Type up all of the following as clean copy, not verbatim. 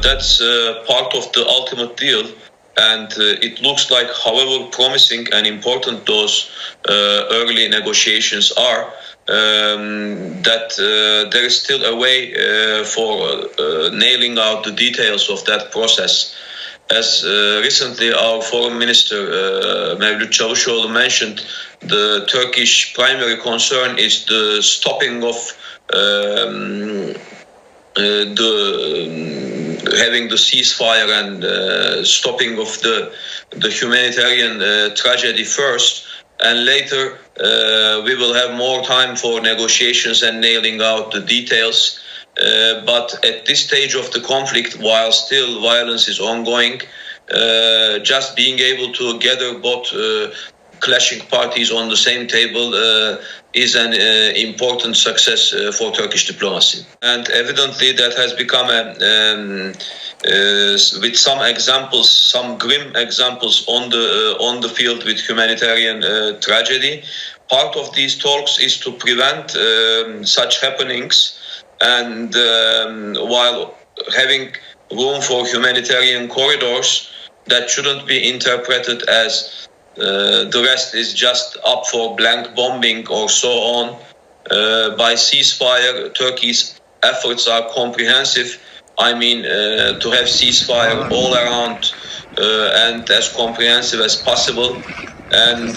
that's part of the ultimate deal. And it looks like, however promising and important those early negotiations are, that there is still a way for nailing out the details of that process. As recently our Foreign Minister Mevlut Çavuşoğlu mentioned, the Turkish primary concern is the stopping of having the ceasefire and stopping of the humanitarian tragedy first, and later we will have more time for negotiations and nailing out the details. But at this stage of the conflict, while still violence is ongoing, just being able to gather both clashing parties on the same table is an important success for Turkish diplomacy. And evidently that has become with some examples, some grim examples on the field with humanitarian tragedy. Part of these talks is to prevent such happenings, and while having room for humanitarian corridors, that shouldn't be interpreted as the rest is just up for blank bombing or so on. By ceasefire, Turkey's efforts are comprehensive. I mean, to have ceasefire all around and as comprehensive as possible, and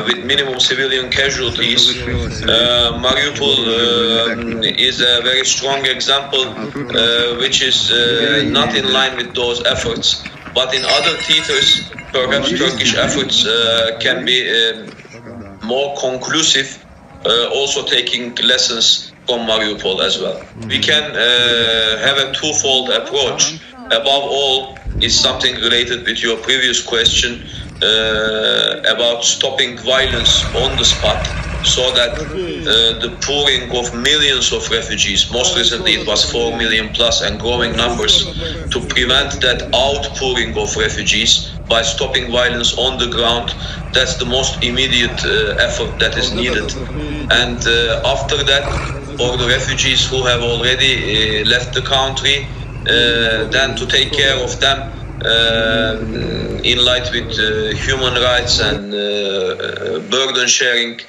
with minimum civilian casualties. Mariupol is a very strong example, which is not in line with those efforts. But in other theaters, perhaps Turkish efforts can be more conclusive, also taking lessons from Mariupol as well. We can have a twofold approach. Above all is something related with your previous question about stopping violence on the spot, so that the pouring of millions of refugees, most recently it was 4 million plus and growing numbers, to prevent that outpouring of refugees by stopping violence on the ground. That's the most immediate effort that is needed. And after that, for the refugees who have already left the country, then to take care of them in light with human rights and burden sharing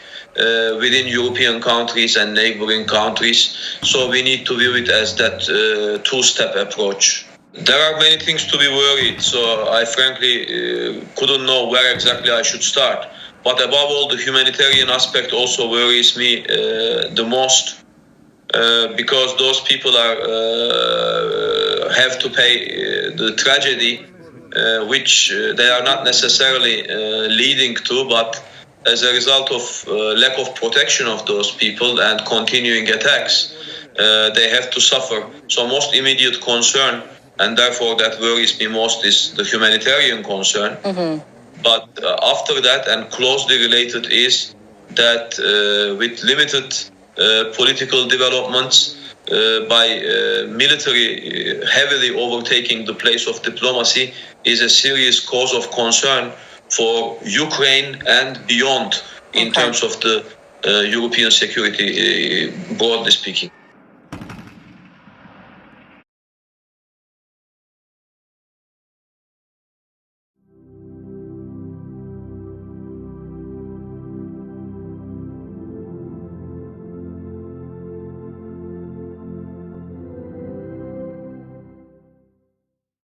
within European countries and neighboring countries. So we need to view it as that two-step approach. There are many things to be worried, so I frankly couldn't know where exactly I should start. But above all, the humanitarian aspect also worries me the most, because those people have to pay the tragedy, which they are not necessarily leading to, but as a result of lack of protection of those people and continuing attacks, they have to suffer. So most immediate concern, and therefore that worries me most, is the humanitarian concern. Mm-hmm. But after that, and closely related, is that with limited political developments, by military heavily overtaking the place of diplomacy, is a serious cause of concern for Ukraine and beyond in terms of the European security, broadly speaking.